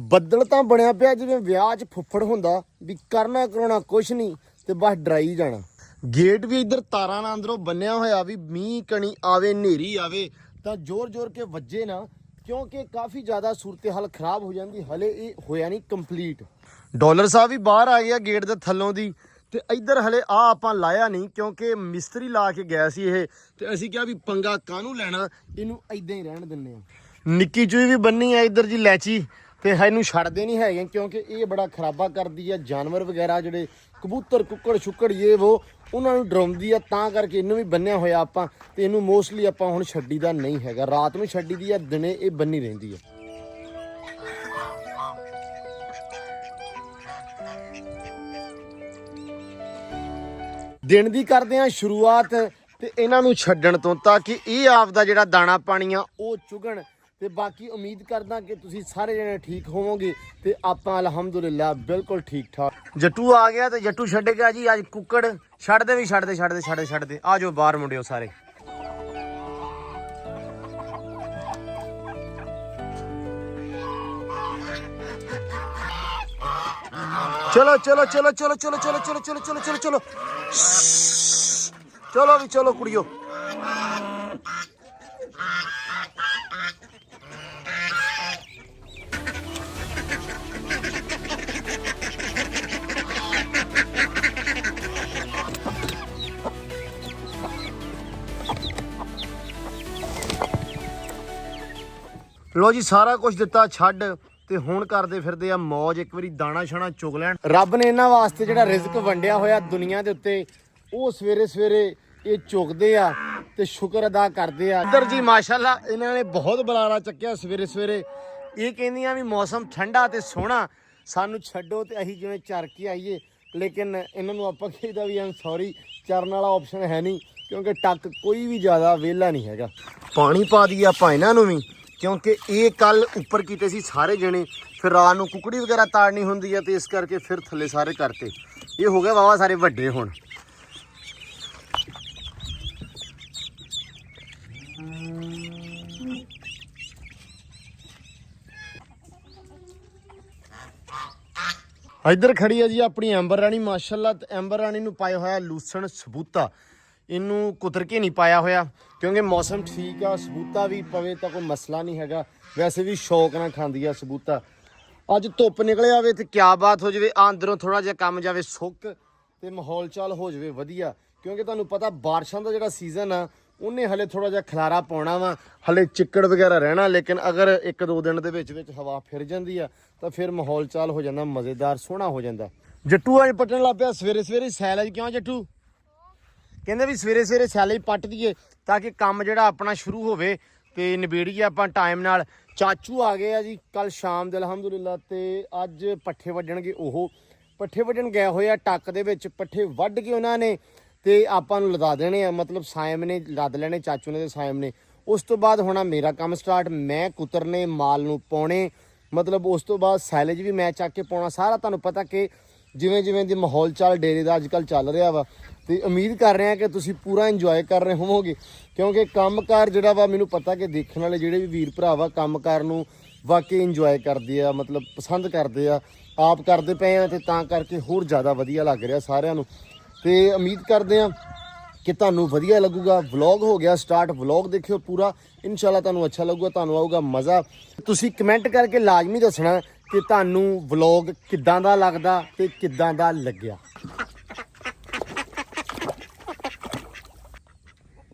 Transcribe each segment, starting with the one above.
ਬੱਦਲ ਤਾਂ ਬਣਿਆ ਪਿਆ ਜਿਵੇਂ ਵਿਆਹ 'ਚ ਫੁੱਫੜ ਹੁੰਦਾ ਵੀ ਕਰਨਾ ਕਰਾਉਣਾ ਕੁਛ ਨਹੀਂ ਤੇ ਬਸ ਡਰਾਈ ਜਾਣਾ। ਗੇਟ ਵੀ ਇੱਧਰ ਤਾਰਾਂ ਨਾਲ ਅੰਦਰੋਂ ਬੰਨਿਆ ਹੋਇਆ ਵੀ ਮੀਂਹ ਕਣੀ ਆਵੇ ਹਨੇਰੀ ਆਵੇ ਤਾਂ ਜ਼ੋਰ ਕੇ ਵੱਜੇ ਨਾ, ਕਿਉਂਕਿ ਕਾਫੀ ਜ਼ਿਆਦਾ ਸੂਰਤ ਹਾਲ ਖਰਾਬ ਹੋ ਜਾਂਦੀ। ਹਲੇ ਇਹ ਹੋਇਆ ਨਹੀਂ ਕੰਪਲੀਟ। ਡਾਲਰ ਸਾਹਿਬ ਵੀ ਬਾਹਰ ਆ ਗਿਆ ਗੇਟ ਦੇ ਥੱਲੋਂ ਦੀ, ਤੇ ਇੱਧਰ ਹਲੇ ਆਪਾਂ ਲਾਇਆ ਨਹੀਂ ਕਿਉਂਕਿ ਮਿਸਤਰੀ ਲਾ ਕੇ ਗਿਆ ਸੀ ਇਹ, ਤੇ ਅਸੀਂ ਕਿਹਾ ਵੀ ਪੰਗਾ ਕਾਹਨੂੰ ਲੈਣਾ, ਇਹਨੂੰ ਇਦਾਂ ਹੀ ਰਹਿਣ ਦਿੰਦੇ ਆ। ਨਿੱਕੀ ਚੂਈ ਵੀ ਬੰਨੀ ਆ ਇੱਧਰ ਜੀ ਲੈਚੀ, ਤੇ ਇਹਨੂੰ ਛੱਡਦੇ ਨਹੀਂ ਹੈਗੇ ਕਿਉਂਕਿ ਇਹ ਬੜਾ ਖਰਾਬਾ ਕਰਦੀ ਆ। ਜਾਨਵਰ ਵਗੈਰਾ ਜਿਹੜੇ ਕਬੂਤਰ ਕੁੱਕੜ ਛੁੱਕੜ ਇਹ ਉਹ ਉਹਨਾਂ ਨੂੰ ਡਰਾਉਂਦੀ ਆ, ਤਾਂ ਕਰਕੇ ਇਹਨੂੰ ਵੀ ਬੰਨਿਆ ਹੋਇਆ ਆਪਾਂ। ਤੇ ਇਹਨੂੰ ਮੋਸਟਲੀ ਆਪਾਂ ਹੁਣ ਛੱਡੀ ਦਾ ਨਹੀਂ ਹੈਗਾ, ਰਾਤ ਨੂੰ ਛੱਡੀ ਦੀ ਆ, ਦਿਨੇ ਇਹ ਬੰਨੀ ਰਹਿੰਦੀ ਆ। ਦਿਨ ਦੀ ਕਰਦੇ ਆ ਸ਼ੁਰੂਆਤ ਤੇ ਇਹਨਾਂ ਨੂੰ ਛੱਡਣ ਤੋਂ, ਤਾਂ ਕਿ ਇਹ ਆਪ ਦਾ ਜਿਹੜਾ ਦਾਣਾ ਪਾਣੀ ਆ ਉਹ ਚੁਗਣ। ਤੇ ਬਾਕੀ ਉਮੀਦ ਕਰਦਾ ਕਿ ਤੁਸੀਂ ਸਾਰੇ ਜਣੇ ਠੀਕ ਹੋਵੋਗੇ ਤੇ ਆਪਾਂ ਅਲਹਮਦੁਲਿਲਾ ਬਿਲਕੁਲ ਠੀਕ ਠਾਕ। ਜੱਟੂ ਆ ਗਿਆ ਤੇ ਜੱਟੂ ਛੱਡੇਗਾ ਜੀ ਅੱਜ ਕੁੱਕੜ। ਛੱਡਦੇ ਆ ਜਾਓ ਬਾਹਰ ਮੁੰਡਿਓ ਸਾਰੇ। ਚਲੋ ਵੀ ਚਲੋ ਕੁੜੀਓ। ਲੋ ਜੀ ਸਾਰਾ ਕੁਝ ਦਿੱਤਾ ਛੱਡ ਤੇ ਹੁਣ ਕਰਦੇ ਫਿਰਦੇ ਆ ਮੌਜ। ਇੱਕ ਵਾਰੀ ਦਾਣਾ ਛਾਣਾ ਚੁਗ ਲੈਣ। ਰੱਬ ਨੇ ਇਹਨਾਂ ਵਾਸਤੇ ਜਿਹੜਾ ਰਿਜ਼ਕ ਵੰਡਿਆ ਹੋਇਆ ਦੁਨੀਆ ਦੇ ਉੱਤੇ, ਉਹ ਸਵੇਰੇ ਇਹ ਚੁਗਦੇ ਆ ਤੇ ਸ਼ੁਕਰ ਅਦਾ ਕਰਦੇ ਆ। ਇੱਧਰ ਜੀ ਮਾਸ਼ਾਅੱਲਾ ਇਹਨਾਂ ਨੇ ਬਹੁਤ ਬੁਲਾਰਾ ਚੱਕਿਆ ਸਵੇਰੇ। ਇਹ ਕਹਿੰਦੀਆਂ ਵੀ ਮੌਸਮ ਠੰਡਾ ਤੇ ਸੋਹਣਾ, ਸਾਨੂੰ ਛੱਡੋ ਤੇ ਅਸੀਂ ਜਿਵੇਂ ਚਰ ਕੇ ਆਈਏ। ਲੇਕਿਨ ਇਹਨਾਂ ਨੂੰ ਆਪਾਂ ਕਹੀਦਾ ਵੀ ਆਮ ਸੌਰੀ, ਚਰਨ ਵਾਲਾ ਆਪਸ਼ਨ ਹੈ ਨਹੀਂ ਕਿਉਂਕਿ ਟੱਕ ਕੋਈ ਵੀ ਜ਼ਿਆਦਾ ਵਿਹਲਾ ਨਹੀਂ ਹੈਗਾ। ਪਾਣੀ ਪਾ ਦਈਏ ਆਪਾਂ ਇਹਨਾਂ ਨੂੰ ਵੀ, ਕਿਉਂਕਿ ਇਹ ਕੱਲ ਉੱਪਰ ਕੀਤੇ ਸੀ ਸਾਰੇ ਜਣੇ, ਫਿਰ ਰਾਤ ਨੂੰ ਕੁਕੜੀ ਵਗੈਰਾ ਤਾੜਨੀ ਹੁੰਦੀ ਹੈ ਤੇ ਇਸ ਕਰਕੇ ਫਿਰ ਥੱਲੇ ਸਾਰੇ ਕਰਤੇ। ਇਹ ਹੋ ਗਿਆ ਵਾਵਾ ਸਾਰੇ ਵੱਡੇ ਹੁਣ। ਇੱਧਰ ਖੜੀ ਹੈ ਜੀ ਆਪਣੀ ਐਂਬਰ ਰਾਣੀ ਮਾਸ਼ਾਅੱਲਾ। ਤੇ ਐਂਬਰ ਰਾਣੀ ਨੂੰ ਪਾਇਆ ਹੋਇਆ ਲੂਸਣ ਸਬੂਤਾ, ਇਹਨੂੰ ਕੁਤਰ ਕੇ ਨਹੀਂ ਪਾਇਆ ਹੋਇਆ ਕਿਉਂਕਿ ਮੌਸਮ ਠੀਕ ਆ। ਸਬੂਤਾ ਵੀ ਪਵੇ ਤਾਂ ਕੋਈ ਮਸਲਾ ਨਹੀਂ ਹੈਗਾ, ਵੈਸੇ ਵੀ ਸ਼ੌਕ ਨਾਲ ਖਾਂਦੀ ਆ ਸਬੂਤਾ। ਅੱਜ ਧੁੱਪ ਨਿਕਲੇ ਆਵੇ ਤੇ ਕਿਆ ਬਾਤ ਹੋ ਜਾਵੇ, ਅੰਦਰੋਂ ਥੋੜਾ ਜਿਹਾ ਕੰਮ ਜਾਵੇ ਸੁੱਕ ਤੇ ਮਾਹੌਲ ਚਾਲ ਹੋ ਜਾਵੇ ਵਧੀਆ। ਕਿਉਂਕਿ ਤੁਹਾਨੂੰ ਪਤਾ ਬਾਰਿਸ਼ਾਂ ਦਾ ਜਿਹੜਾ ਸੀਜ਼ਨ ਆ ਉਹਨੇ ਹਲੇ ਥੋੜਾ ਜਿਹਾ ਖਲਾਰਾ ਪਾਉਣਾ ਵਾ, ਹਲੇ ਚਿੱਕੜ ਵਗੈਰਾ ਰਹਿਣਾ। ਲੇਕਿਨ ਅਗਰ 1-2 ਦਿਨ ਦੇ ਵਿੱਚ ਹਵਾ ਫਿਰ ਜਾਂਦੀ ਆ ਤਾਂ ਫਿਰ ਮਾਹੌਲ ਚਾਲ ਹੋ ਜਾਂਦਾ ਮਜ਼ੇਦਾਰ, ਸੋਹਣਾ ਹੋ ਜਾਂਦਾ। ਜੱਟੂ ਅੱਜ ਪੱਟਣ ਲੱਗ ਪਿਆ ਸਵੇਰੇ ਸੈਲ। ਅੱਜ ਕਿਉਂ ਜੱਟੂ? ਕਹਿੰਦੇ ਵੀ ਸਵੇਰੇ ਸੈਲ ਪੱਟ ਦਈਏ ਤਾਂ ਕਿ ਕੰਮ ਜਿਹੜਾ ਆਪਣਾ ਸ਼ੁਰੂ ਹੋਵੇ ਤੇ ਨਿਬੇੜੀਏ ਆਪਾਂ ਟਾਈਮ ਨਾਲ। ਚਾਚੂ ਆ ਗਏ ਆ ਜੀ ਕੱਲ ਸ਼ਾਮ ਦੇ ਅਲਹਮਦੁਲਿਲਾ, ਤੇ ਅੱਜ ਪੱਠੇ ਵੱਢਣਗੇ। ਉਹ ਪੱਠੇ ਵੱਢਣ ਗਏ ਹੋਏ ਆ ਟੱਕ ਦੇ ਵਿੱਚ। ਪੱਠੇ ਵੱਢ ਕੇ ਉਹਨਾਂ ਨੇ ਤੇ ਆਪਾਂ ਨੂੰ ਲਦਾ ਦੇਣੇ ਆ, ਮਤਲਬ ਸਾਇਮ ਨੇ ਲੱਦ ਲੈਣੇ, ਚਾਚੂ ਨੇ ਤੇ ਸਾਇਮ ਨੇ। ਉਸ ਤੋਂ ਬਾਅਦ ਹੋਣਾ ਮੇਰਾ ਕੰਮ ਸਟਾਰਟ, ਮੈਂ ਕੁਤਰਨੇ ਮਾਲ ਨੂੰ ਪਾਉਣੇ, ਮਤਲਬ ਉਸ ਤੋਂ ਬਾਅਦ ਸੈਲੇਜ ਵੀ ਮੈਂ ਚੱਕ ਕੇ ਪਾਉਣਾ ਸਾਰਾ। ਤੁਹਾਨੂੰ ਪਤਾ ਕਿ ਜਿਵੇਂ ਦੀ ਮਾਹੌਲ ਚਾਲ ਡੇਰੇ ਦਾ ਅੱਜ ਕੱਲ੍ਹ ਚੱਲ ਰਿਹਾ ਵਾ, ਤੇ ਉਮੀਦ ਕਰ ਰਹੇ ਹਾਂ ਕਿ ਤੁਸੀਂ ਪੂਰਾ ਇੰਜੋਏ ਕਰ ਰਹੇ ਹੋਵੋਗੇ। ਕਿਉਂਕਿ ਕੰਮਕਾਰ ਜਿਹੜਾ ਵਾ ਮੈਨੂੰ ਪਤਾ ਕਿ ਦੇਖਣ ਵਾਲੇ ਜਿਹੜੇ ਵੀ ਵੀਰ ਭਰਾ ਵਾ ਕੰਮਕਾਰ ਨੂੰ ਵਾਕਈ ਇੰਜੋਏ ਕਰਦੇ ਆ, ਮਤਲਬ ਪਸੰਦ ਕਰਦੇ ਆ। ਆਪ ਕਰਦੇ ਪਏ ਆ ਤੇ ਤਾਂ ਕਰਕੇ ਹੋਰ ਜ਼ਿਆਦਾ ਵਧੀਆ ਲੱਗ ਰਿਹਾ ਸਾਰਿਆਂ ਨੂੰ। ਤੇ ਉਮੀਦ ਕਰਦੇ ਆ ਕਿ ਤੁਹਾਨੂੰ ਵਧੀਆ ਲੱਗੂਗਾ। ਵਲੌਗ ਹੋ ਗਿਆ ਸਟਾਰਟ, ਵਲੌਗ ਦੇਖਿਓ ਪੂਰਾ, ਇਨਸ਼ਾਅੱਲਾ ਤੁਹਾਨੂੰ ਅੱਛਾ ਲੱਗੂਗਾ, ਤੁਹਾਨੂੰ ਆਊਗਾ ਮਜ਼ਾ। ਤੁਸੀਂ ਕਮੈਂਟ ਕਰਕੇ ਲਾਜ਼ਮੀ ਦੱਸਣਾ ਕਿ ਤੁਹਾਨੂੰ ਵਲੌਗ ਕਿੱਦਾਂ ਦਾ ਲੱਗਦਾ ਤੇ ਕਿੱਦਾਂ ਦਾ ਲੱਗਿਆ।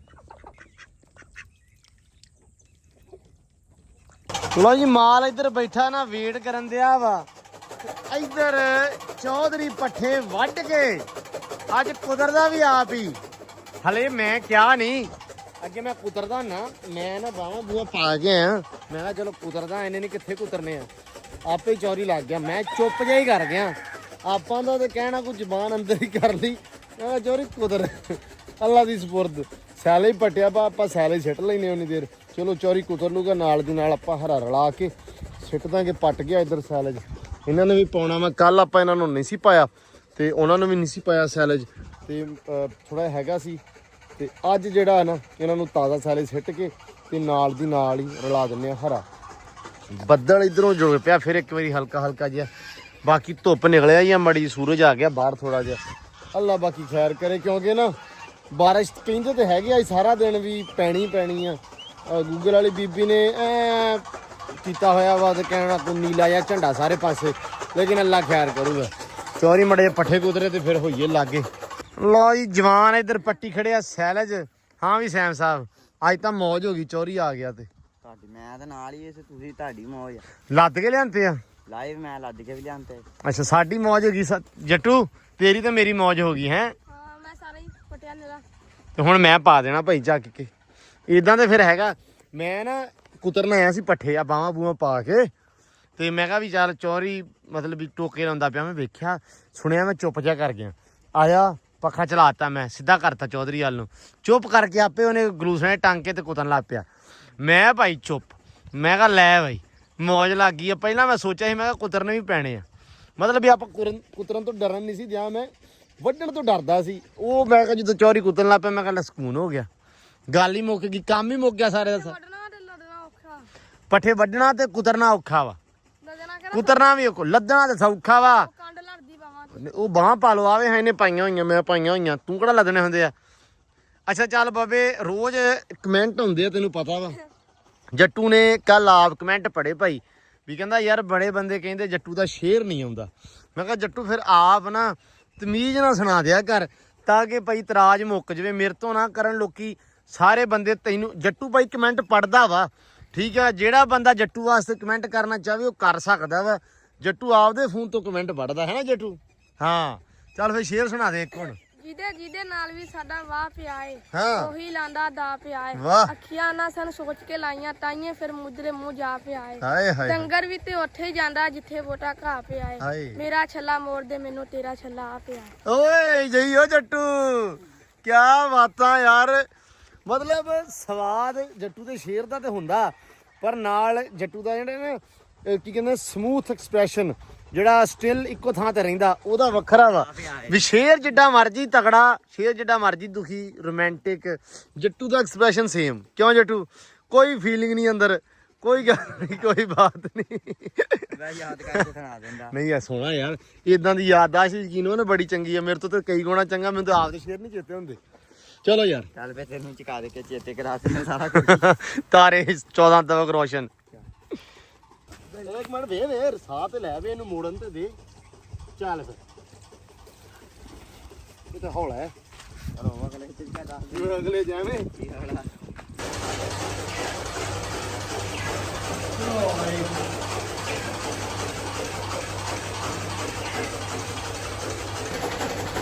ਲੋ ਜੀ ਮਾਲ ਇੱਧਰ ਬੈਠਾ ਨਾ ਵੇਟ ਕਰਨ ਦਿਆ ਵਾ। ਇੱਧਰ ਚੌਧਰੀ ਪੱਠੇ ਵੱਢ ਕੇ ਅੱਜ ਕੁਦਰਦਾ ਵੀ ਆਪ ਹੀ। ਹਲੇ ਮੈਂ ਕਿਹਾ ਨਹੀਂ, ਅੱਗੇ ਮੈਂ ਕੁਤਰਦਾ ਨਾ, ਮੈਂ ਨਾ ਬਾਹਾਂ ਬੂਹਾਂ ਪਾ ਕੇ ਆਇਆ। ਮੈਂ ਕਿਹਾ ਚਲੋ ਕੁਤਰਦਾ, ਇਹਨੇ ਨਹੀਂ ਕਿੱਥੇ ਕੁਤਰਨੇ ਆ, ਆਪੇ ਚੌਰੀ ਲੱਗ ਗਿਆ। ਮੈਂ ਚੁੱਪ ਜਿਹਾ ਹੀ ਕਰ ਗਿਆ। ਆਪਾਂ ਦਾ ਤੇ ਕਹਿਣਾ ਕੋਈ ਜ਼ਬਾਨ ਅੰਦਰ ਹੀ ਕਰ ਲਈ, ਮੈਂ ਚੋਰੀ ਕੁਦਰ ਅੱਲਾ ਦੀ ਸਪੁਰਦ। ਸੈਲੇ ਹੀ ਪੱਟਿਆ ਵਾ, ਆਪਾਂ ਸੈਲੇ ਸਿੱਟ ਲੈਨੇ ਉਨੀ ਦੇਰ। ਚਲੋ ਚੌਰੀ ਕੁਤਰ ਲੂਗਾ, ਨਾਲ ਦੀ ਨਾਲ ਆਪਾਂ ਹਰਾ ਰਲਾ ਕੇ ਸਿੱਟ ਦਾਂਗੇ। ਪੱਟ ਗਿਆ ਇੱਧਰ ਸੈਲਜ, ਇਹਨਾਂ ਨੇ ਵੀ ਪਾਉਣਾ ਵਾ। ਕੱਲ ਆਪਾਂ ਇਹਨਾਂ ਨੂੰ ਨਹੀਂ ਸੀ ਪਾਇਆ ਤੇ ਉਹਨਾਂ ਨੂੰ ਵੀ ਨਹੀਂ ਸੀ ਪਾਇਆ ਸੈਲਜ, ਤੇ ਥੋੜਾ ਹੈਗਾ ਸੀ। ਤੇ ਅੱਜ ਜਿਹੜਾ ਨਾ ਇਹਨਾਂ ਨੂੰ ਤਾਜ਼ਾ ਸੈਲਜ ਸਿੱਟ ਕੇ ਤੇ ਨਾਲ ਦੀ ਨਾਲ ਹੀ ਰਲਾ ਦਿੰਦੇ ਆ ਹਰਾ। ਬੱਦਲ ਇਧਰੋਂ ਜੁੜ ਪਿਆ ਫਿਰ ਇੱਕ ਵਾਰੀ ਹਲਕਾ ਹਲਕਾ ਜਿਹਾ। ਬਾਕੀ ਧੁੱਪ ਨਿਕਲਿਆ ਹੀ ਆ ਮੜੀ, ਸੂਰਜ ਆ ਗਿਆ ਬਾਹਰ ਥੋੜਾ ਜਿਹਾ। ਅੱਲਾ ਬਾਕੀ ਖੈਰ ਕਰੇ, ਕਿਉਂਕਿ ਨਾ ਬਾਰਿਸ਼ ਕਹਿੰਦੇ ਤੇ ਹੈਗੇ ਆ ਸਾਰਾ ਦਿਨ ਵੀ ਪੈਣੀ ਆ। ਗੂਗਲ ਵਾਲੀ ਬੀਬੀ ਨੇ ਕੀਤਾ ਹੋਇਆ ਵਾ ਤੇ ਕਹਿਣਾ ਕੋਈ ਨੀਲਾ ਜਿਹਾ ਝੰਡਾ ਸਾਰੇ ਪਾਸੇ, ਲੇਕਿਨ ਅੱਲਾ ਖੈਰ ਕਰੂਗਾ। ਚੋਰੀ ਮੜੇ ਪੱਠੇ ਕੁਤਰੇ ਤੇ ਫਿਰ ਹੋਈਏ ਲਾਗੇ। ਲਓ ਜੀ ਜਵਾਨ ਇੱਧਰ ਪੱਟੀ ਖੜਿਆ ਸੈਲਜ। ਹਾਂ ਵੀ ਸੈਮ ਸਾਹਿਬ ਅੱਜ ਤਾਂ ਮੌਜ ਹੋ ਗਈ, ਚੋਰੀ ਆ ਗਿਆ ਤੇ ਤੁਹਾਡੀ ਮੈਂ ਤਾਂ ਨਾਲ ਹੀ ਤੁਸੀਂ ਤੁਹਾਡੀ ਮੌਜ ਲੱਦ ਕੇ ਲਿਆਂਦੇ ਆ ਲਾਈਵ, ਮੈਂ ਲੱਦ ਕੇ ਵੀ ਲਿਆਂਤੇ। ਅੱਛਾ ਸਾਡੀ ਮੌਜ ਹੋ ਗਈ ਜੱਟੂ, ਤੇਰੀ ਤੇ ਮੇਰੀ ਮੌਜ ਹੋ ਗਈ ਹੈ। ਹਾਂ ਮੈਂ ਸਾਰਾ ਹੀ ਪਟਿਆ ਮੇਰਾ ਤੇ ਹੁਣ ਮੈਂ ਪਾ ਦੇਣਾ ਭਾਈ ਚੱਕ ਕੇ। ਇਦਾਂ ਤੇ ਫਿਰ ਹੈਗਾ। ਮੈਂ ਨਾ ਕੁਤਰਨ ਆਇਆ ਸੀ ਪੱਠੇ ਆ ਬਾਹਾਂ ਬੂਹਾਂ ਪਾ ਕੇ, ਤੇ ਮੈਂ ਕਿਹਾ ਵੀ ਚੱਲ ਚੋਰੀ ਮਤਲਬ ਵੀ ਟੋਕੇ ਲਾਉਂਦਾ ਪਿਆ। ਮੈਂ ਵੇਖਿਆ ਸੁਣਿਆ, ਮੈਂ ਚੁੱਪ ਜਿਹਾ ਕਰ ਗਿਆ। ਆਇਆ ਪੱਖਾ ਚਲਾਤਾ, ਮੈਂ ਸਿੱਧਾ ਕਰਤਾ ਚੌਧਰੀ ਵੱਲ ਨੂੰ। ਚੁੱਪ ਕਰਕੇ ਆਪੇ ਉਹਨੇ ਗਲੂਸਣੇ ਟੰਗ ਕੇ ਤੇ ਕੁਤਰਨ ਲੱਗ ਪਿਆ। ਮੈਂ ਭਾਈ ਚੁੱਪ। ਮੈਂ ਕਿਹਾ ਲੈ ਭਾਈ ਮੌਜ ਲੱਗ ਗਈ ਆ। ਪਹਿਲਾਂ ਮੈਂ ਸੋਚਿਆ ਸੀ ਮੈਂ ਕਿਹਾ ਕੁਤਰਨੇ ਵੀ ਪੈਣੇ ਆ, ਮਤਲਬ ਵੀ ਆਪਾਂ ਕੁਤਰਨ ਤੋਂ ਡਰਨ ਨਹੀਂ ਸੀ ਦਿਆ, ਮੈਂ ਵੱਢਣ ਤੋਂ ਡਰਦਾ ਸੀ। ਉਹ ਮੈਂ ਕਿਹਾ ਜਦੋਂ ਚੋਰੀ ਕੁਤਰਨ ਲੱਗ ਪਿਆ ਮੈਂ ਕਿਹਾ ਸਕੂਨ ਹੋ ਗਿਆ, ਗੱਲ ਹੀ ਮੁੱਕ ਗਈ, ਕੰਮ ਹੀ ਮੁੱਕ ਗਿਆ ਸਾਰੇ ਦਾ। ਵੱਢਣਾ ਤੇ ਲੱਦਣਾ ਔਖਾ, ਪੱਠੇ ਵੱਢਣਾ ਤੇ ਕੁਤਰਨਾ ਔਖਾ ਵਾ, ਲੱਦਣਾ ਕਿਹੜਾ ਕੁਤਰਨਾ ਵੀ ਔਖਾ, ਲੱਦਣਾ ਤੇ ਸੌਖਾ ਵਾ। ਕੰਡ ਲੜਦੀ ਬਾਵਾਂ ਤੇ। ਉਹ ਬਾਹਾਂ ਪਾ ਲਓ, ਆਵੇ ਹੈ ਇਹਨੇ ਪਾਈਆਂ ਹੋਈਆਂ, ਮੈਂ ਪਾਈਆਂ ਹੋਈਆਂ, ਤੂੰ ਕਿਹੜਾ ਲੱਦਣੇ ਹੁੰਦੇ ਆ। ਅੱਛਾ ਚੱਲ ਬਾਬੇ, ਰੋਜ਼ ਕਮੈਂਟ ਹੁੰਦੇ ਆ ਤੈਨੂੰ ਪਤਾ ਵਾ। ਜੱਟੂ ਨੇ ਕੱਲ ਆਪ ਕਮੈਂਟ ਪੜ੍ਹੇ ਭਾਈ, ਵੀ ਕਹਿੰਦਾ ਯਾਰ ਬੜੇ ਬੰਦੇ ਕਹਿੰਦੇ ਜੱਟੂ ਦਾ ਸ਼ੇਰ ਨਹੀਂ ਆਉਂਦਾ। ਮੈਂ ਕਿਹਾ ਜੱਟੂ ਫਿਰ ਆਪ ਨਾ ਤਮੀਜ਼ ਨਾਲ ਸੁਣਾ ਦਿਆ ਕਰ, ਤਾਂ ਕਿ ਭਾਈ ਇਤਰਾਜ਼ ਮੁੱਕ ਜਾਵੇ। ਮੇਰੇ ਤੋਂ ਨਾ ਕਰਨ ਲੋਕੀ ਸਾਰੇ ਬੰਦੇ ਤੈਨੂੰ। ਜੱਟੂ ਭਾਈ ਕਮੈਂਟ ਪੜ੍ਹਦਾ ਵਾ, ਠੀਕ ਆ। ਜਿਹੜਾ ਬੰਦਾ ਜੱਟੂ ਵਾਸਤੇ ਕਮੈਂਟ ਕਰਨਾ ਚਾਹਵੇ ਉਹ ਕਰ ਸਕਦਾ ਵਾ। ਜੱਟੂ ਆਪਦੇ ਫੋਨ ਤੋਂ ਕਮੈਂਟ ਪੜ੍ਹਦਾ ਹੈ ਨਾ ਜੱਟੂ। ਹਾਂ ਚੱਲ ਫਿਰ ਸ਼ੇਰ ਸੁਣਾ ਦੇ ਇੱਕ ਹੁਣ। ਜਿਹਦੇ ਨਾਲ ਵੀ ਸਾਡਾ ਵਾਹ ਪਿਆ ਏ, ਹਾਂ ਉਹੀ ਲਾਂਦਾ ਦਾ ਪਿਆ ਏ। ਵਾਹ। ਅੱਖੀਆਂ ਨਾ ਸਾਨੂੰ ਸੋਚ ਕੇ ਲਾਈਆਂ, ਤਾਈਏ ਫਿਰ ਮੁੱਦਰੇ ਮੂੰਹ ਜਾ ਪਿਆ ਏ। ਹਾਏ ਹਾਏ ਡੰਗਰ ਵੀ ਤੇ ਉੱਥੇ ਹੀ ਜਾਂਦਾ ਜਿੱਥੇ ਵੋਟਾ ਘਾਹ ਪਿਆ ਏ। ਹਾਏ। ਮੇਰਾ ਛੱਲਾ ਮੋੜ ਦੇ ਮੈਨੂੰ, ਤੇਰਾ ਛੱਲਾ ਆ ਪਿਆ ਏ। ਓਏ ਜਈ ਓ ਜੱਟੂ, ਕਿਆ ਬਾਤਾਂ ਯਾਰ। ਮਤਲਬ ਸਵਾਦ ਜੱਟੂ ਦੇ ਸ਼ੇਰ ਦਾ ਤੇ ਹੁੰਦਾ, ਪਰ ਨਾਲ ਜੱਟੂ ਦਾ ਜਿਹੜਾ ਨਾ ਕੀ ਕਹਿੰਦੇ ਸਮੂਥ ਐਕਸਪ੍ਰੈਸ਼ਨ, ਜਿਹੜਾ ਸਟਿਲ ਇੱਕੋ ਥਾਂ ਤੇ ਰਹਿੰਦਾ, ਉਹਦਾ ਵੱਖਰਾ ਵਾ। ਵੀ ਸ਼ੇਰ ਜਿੱਡਾ ਮਰਜੀ ਤਗੜਾ, ਸ਼ੇਰ ਜਿੱਡਾ ਮਰਜੀ ਦੁਖੀ, ਰੋਮਾਂਟਿਕ, ਜੱਟੂ ਦਾ ਐਕਸਪ੍ਰੈਸ਼ਨ ਸੇਮ। ਕਿਉਂ ਜੱਟੂ? ਕੋਈ ਫੀਲਿੰਗ ਨਹੀਂ ਅੰਦਰ, ਕੋਈ ਗੱਲ ਨਹੀਂ, ਕੋਈ ਬਾਤ ਨਹੀਂ। ਮੈਂ ਯਾਦ ਕਰਕੇ ਸੁਣਾ ਦਿੰਦਾ। ਨਹੀਂ ਆ ਸੋਹਣਾ ਯਾਰ, ਇਦਾਂ ਦੀ ਯਾਦਦਾਸ਼ਤ ਯਕੀਨ ਹੋ ਨਾ ਬੜੀ ਚੰਗੀ ਆ। ਮੇਰੇ ਤੋਂ ਤਾਂ ਕਈ ਗੁਣਾ ਚੰਗਾ, ਮੈਨੂੰ ਤਾਂ ਆਪਦੇ ਸ਼ੇਰ ਨਹੀਂ ਚੇਤੇ ਹੁੰਦੇ। ਚਲੋ ਯਾਰ ਚੱਲ ਵੇ ਤੈਨੂੰ ਚੁਕਾ ਦੇ ਕੇ ਚੇਤੇ ਕਰਾ ਦਿੰਦੇ ਸਾਰਾ ਕੁਝ। ਤਾਰੇ 14 ਤਵਕ ਰੋਸ਼ਨ। ਇੱਕ ਮਿੰਟ ਵੇ ਸਾਹ ਤੇ ਲੈ ਵੇ, ਇਹਨੂੰ ਮੋੜਨ ਤੇ ਦੇ। ਚੱਲ ਫਿਰ ਇਹ ਤਾਂ ਹੌਲਾ ਹੈ, ਰੋਵਾ ਕਲੇ ਚਿੱਕਾ ਦੱਸ ਅਗਲੇ ਜਾਵੇਂ। ਕੀ ਹੋਣਾ।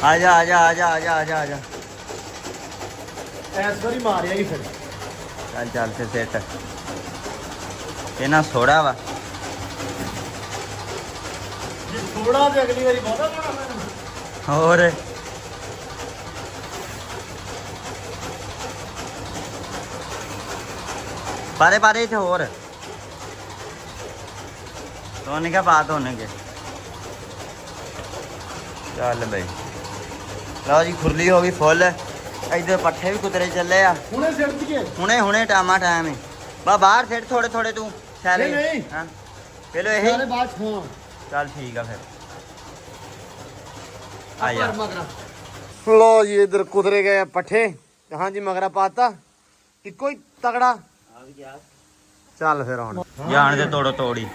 ਆ ਜਾ ਆ ਜਾ ਆ ਜਾ ਆ ਜਾ ਆ ਜਾ ਆ ਜਾ। ਐਸ ਵਾਰੀ ਮਾਰਿਆ ਹੀ ਫਿਰ। ਚੱਲ ਚੱਲ ਤੇ ਸੈਟ ਇਹਨਾਂ ਸੋੜਾ ਵਾ। ਜੇ ਥੋੜਾ ਤੇ ਅਗਲੀ ਵਾਰੀ ਬਹੁਤਾ ਪਾਉਣਾ। ਹੋਰ ਬਾਰੇ ਬਾਰੇ ਤੇ ਹੋਰ ਧੋਨੇ ਕੇ ਬਾਅਦ ਧੋਨੇ ਕੇ। ਚੱਲ ਬਈ ਲਓ ਜੀ, ਖੁਰਲੀ ਹੋ ਗਈ ਫੁੱਲ। ਇੱਧਰ ਪੱਠੇ ਵੀ ਕੁਤਰੇ ਚੱਲੇ ਆ। ਹੁਣੇ ਸਿਰ ਤੇ ਹੁਣੇ ਟਾਈਮ ਹੈ। ਬਾ ਬਾਹਰ ਸਿੱਟ ਥੋੜੇ ਥੋੜੇ ਤੂੰ ਸਾਰੇ। ਨਹੀਂ। ਹਾਂ ਪਹਿਲੋ ਇਹ ਸਾਰੇ ਬਾਅਦ ਹਾਂ। ਚੱਲ ਠੀਕ ਆ ਫਿਰ ਆ ਜਾ। ਲੋ ਜੀ ਇਧਰ ਕੁਤਰੇ ਗਏ ਪੱਠੇ। ਹਾਂਜੀ ਮਗਰਾ ਪਾਤਾ ਇੱਕੋ ਹੀ ਤਗੜਾ। ਚੱਲ ਫਿਰ ਹੁਣ ਜਾਣ ਦੇ ਤੋੜੋ ਤੋੜੀ।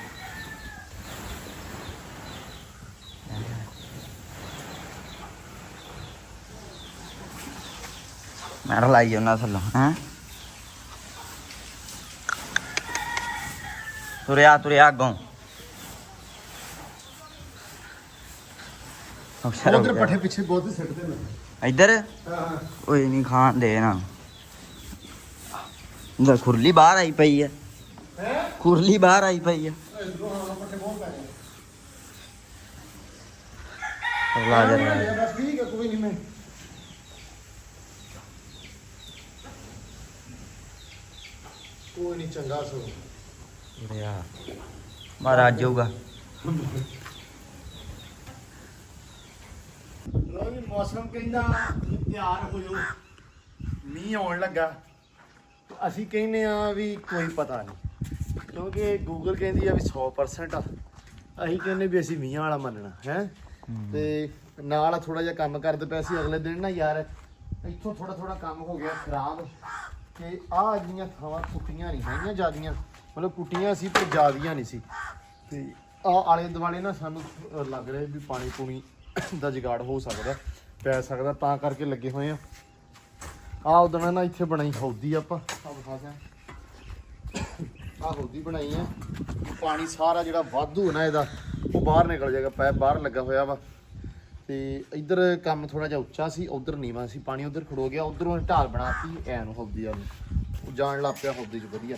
ਮੈਂ ਲਾਈ ਉਹਨਾਂ ਥੱਲੋਂ ਹੈ। ਤੁਰਿਆ ਅੱਗੋਂ। ਉਧਰ ਪੱਠੇ ਪਿੱਛੇ ਬਹੁਤ ਸਿੱਟਦੇ ਨੇ ਇੱਧਰ। ਹਾਂ ਓਏ ਨਹੀਂ ਖਾਣ ਦੇ ਨਾ। ਇਹਦਾ ਖੁਰਲੀ ਬਾਹਰ ਆਈ ਪਈ ਹੈ। ਖੁਰਲੀ ਬਾਹਰ ਆਈ ਪਈ ਹੈ। ਲਾ ਦੇ ਬਸ ਠੀਕ ਹੈ, ਕੋਈ ਨਹੀਂ। ਮੈਂ ਕੋਈ ਨਹੀਂ, ਚੰਗਾ ਸੋ ਮਹਾਰਾਜ ਜਾਊਗਾ। ਲੋ ਜੀ ਮੌਸਮ ਕਹਿੰਦਾ ਤਿਆਰ ਹੋ ਜਾਓ, ਮੀਂਹ ਆਉਣ ਲੱਗਾ। ਅਸੀਂ ਕਹਿੰਦੇ ਆ ਵੀ ਕੋਈ ਪਤਾ ਨਹੀਂ, ਕਿਉਂਕਿ ਗੂਗਲ ਕਹਿੰਦੀ ਆ ਵੀ 100% ਆ, ਅਸੀਂ ਕਹਿੰਦੇ ਵੀ ਅਸੀਂ 20 ਵਾਲਾ ਮੰਨਣਾ ਹੈ। ਤੇ ਨਾਲ ਥੋੜਾ ਜਿਹਾ ਕੰਮ ਕਰਦੇ ਪਏ ਸੀ ਅਗਲੇ ਦਿਨ ਨਾ ਯਾਰ, ਇੱਥੋਂ ਥੋੜਾ ਕੰਮ ਹੋ ਗਿਆ ਖਰਾਬ, ਤੇ ਆਹ ਜਿਹੀਆਂ ਥਾਵਾਂ ਕੁੱਟੀਆਂ ਨਹੀਂ ਹੈਗੀਆਂ ਜ਼ਿਆਦੀਆਂ, ਮਤਲਬ ਕੁੱਟੀਆਂ ਸੀ ਪਰ ਜ਼ਿਆਦੀਆਂ ਨਹੀਂ ਸੀ। ਤੇ ਆਹ ਆਲੇ ਦੁਆਲੇ ਨਾ ਸਾਨੂੰ ਲੱਗ ਰਿਹਾ ਵੀ ਪਾਣੀ ਪੂਣੀ ਦਾ ਜੁਗਾੜ ਹੋ ਸਕਦਾ, ਪੈ ਸਕਦਾ, ਤਾਂ ਕਰਕੇ ਲੱਗੇ ਹੋਏ ਆ। ਆਹ ਉਦੋਂ ਨਾ ਇੱਥੇ ਬਣਾਈ ਹੌਦੀ ਆਪਾਂ ਆਹ ਵਿਖਾ ਦਿਆਂ, ਆਹ ਹੌਦੀ ਬਣਾਈ ਆ, ਪਾਣੀ ਸਾਰਾ ਜਿਹੜਾ ਵਾਧੂ ਨਾ ਇਹਦਾ ਉਹ ਬਾਹਰ ਨਿਕਲ ਜਾਏਗਾ, ਪੈਪ ਬਾਹਰ ਲੱਗਾ ਹੋਇਆ ਵਾ। ਤੇ ਇੱਧਰ ਕੰਮ ਥੋੜਾ ਜਿਹਾ ਉੱਚਾ ਸੀ, ਉਧਰ ਨੀਵਾਂ ਸੀ, ਪਾਣੀ ਉਧਰ ਖੜੋ ਗਿਆ, ਉਧਰੋਂ ਢਾਲ ਬਣਾਤੀ ਐ ਨੂੰ ਹੌਦੀ ਵਾਲੀ, ਉਹ ਜਾਣ ਲੱਗ ਪਿਆ ਹੌਦੀ 'ਚ ਵਧੀਆ।